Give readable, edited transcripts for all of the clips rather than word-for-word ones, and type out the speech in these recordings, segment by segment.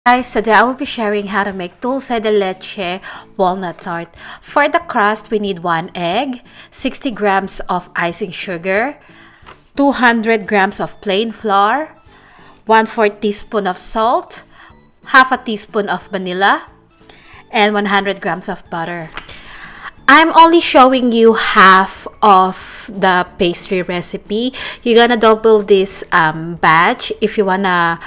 Guys, today I will be sharing how to make dulce de leche walnut tart. For the crust, we need 1 egg, 60 grams of icing sugar, 200 grams of plain flour, 1/4 teaspoon of salt, half a teaspoon of vanilla, and 100 grams of butter. I'm only showing you half of the pastry recipe. You're gonna double this batch if you wanna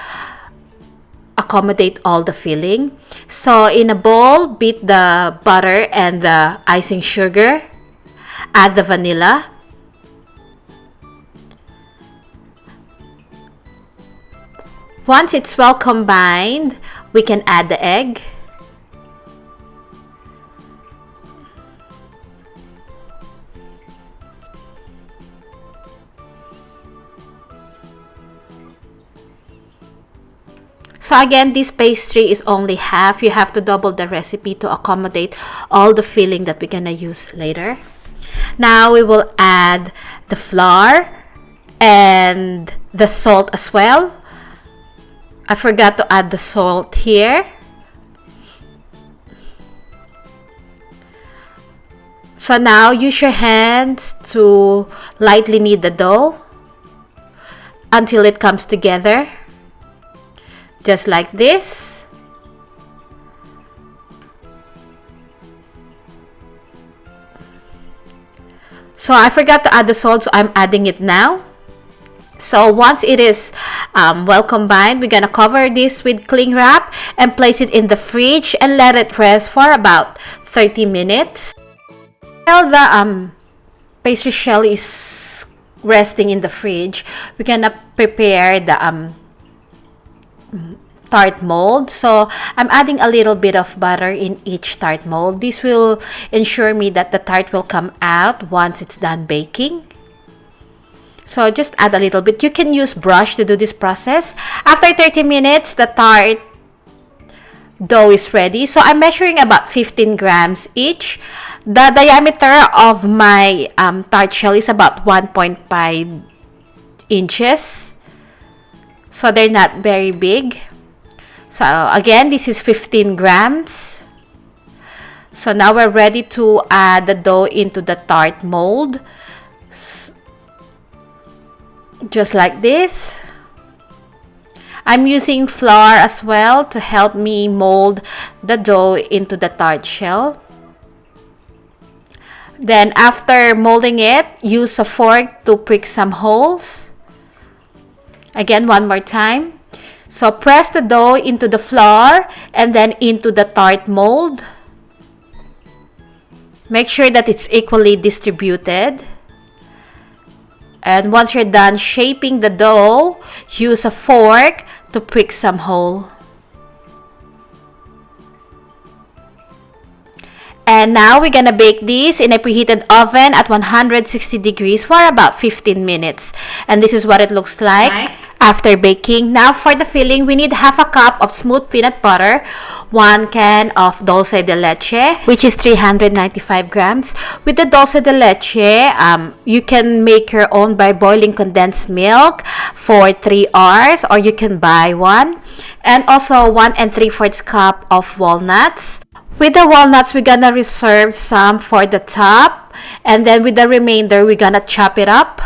accommodate all the filling. So in a bowl, beat the butter and the icing sugar, add the vanilla, once it's well combined, we can add the egg, so again, this pastry is only half. You have to double the recipe to accommodate all the filling that we're gonna use later. Now we will add the flour and the salt as well. I forgot to add the salt here. So now use your hands to lightly knead the dough until it comes together. Just like this. So I forgot to add the salt, so I'm adding it now. So once it is well combined, we're gonna cover this with cling wrap and place it in the fridge and let it rest for about 30 minutes. While the pastry shell is resting in the fridge, we're gonna prepare the tart mold. So I'm adding a little bit of butter in each tart mold. This will ensure me that the tart will come out once it's done baking. So just add a little bit. You can use brush to do this process. After 30 minutes, the tart dough is ready. So I'm measuring about 15 grams each. The diameter of my tart shell is about 1.5 inches. So they're not very big. So again, this is 15 grams. So now we're ready to add the dough into the tart mold. Just like this. I'm using flour as well to help me mold the dough into the tart shell. Then after molding it, use a fork to prick some holes. Again, one more time. So press the dough into the flour and then into the tart mold. Make sure that it's equally distributed. And once you're done shaping the dough, use a fork to prick some hole. And now we're gonna bake this in a preheated oven at 160 degrees for about 15 minutes. And this is what it looks like after baking. Now for the filling, we need half a cup of smooth peanut butter, 1 can of dulce de leche, which is 395 grams. With the dulce de leche, you can make your own by boiling condensed milk for 3 hours, or you can buy one. And also 1 3/4 cup of walnuts. With the walnuts, we're gonna reserve some for the top, and then with the remainder, we're gonna chop it up.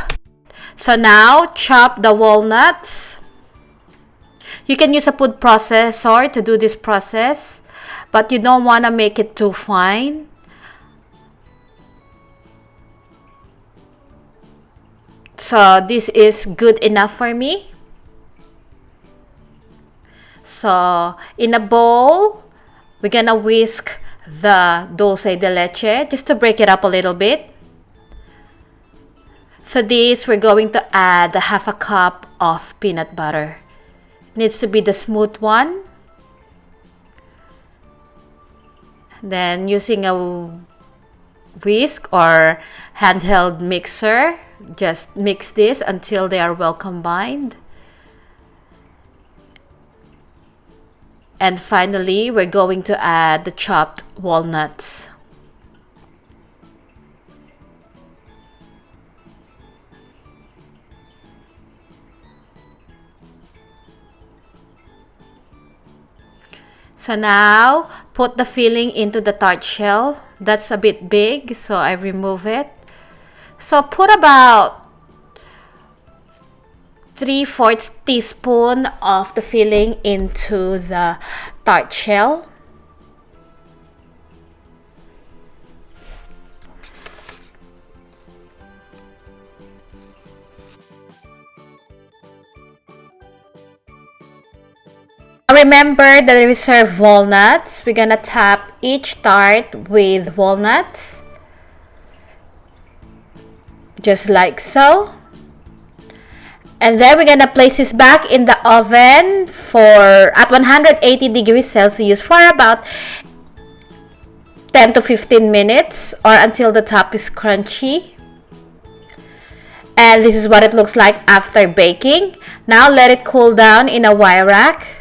So now, chop the walnuts. You can use a food processor to do this process, but you don't want to make it too fine. So this is good enough for me. So in a bowl, we're gonna whisk the dulce de leche just to break it up a little bit. For this, we're going to add the half a cup of peanut butter. It needs to be the smooth one. Then using a whisk or handheld mixer, just mix this until they are well combined. And finally, we're going to add the chopped walnuts. So now, put the filling into the tart shell. That's a bit big, so I remove it. So put about 3/4 teaspoon of the filling into the tart shell. Remember the reserved walnuts. We're gonna top each tart with walnuts. Just like so. And then we're gonna place this back in the oven at 180 degrees Celsius for about 10 to 15 minutes or until the top is crunchy. And this is what it looks like after baking. Now let it cool down in a wire rack.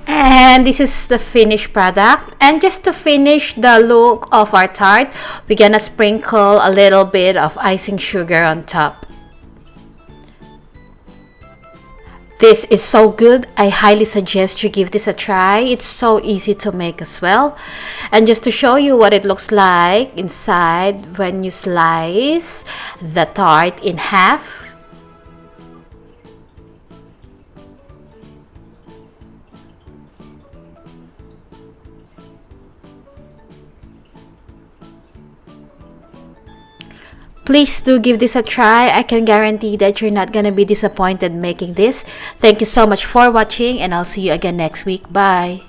And this is the finished product. And just to finish the look of our tart, we're gonna sprinkle a little bit of icing sugar on top. This is so good. I highly suggest you give this a try. It's so easy to make as well. And just to show you what it looks like inside when you slice the tart in half. Please do give this a try. I can guarantee that you're not gonna be disappointed making this. Thank you so much for watching, and I'll see you again next week. Bye.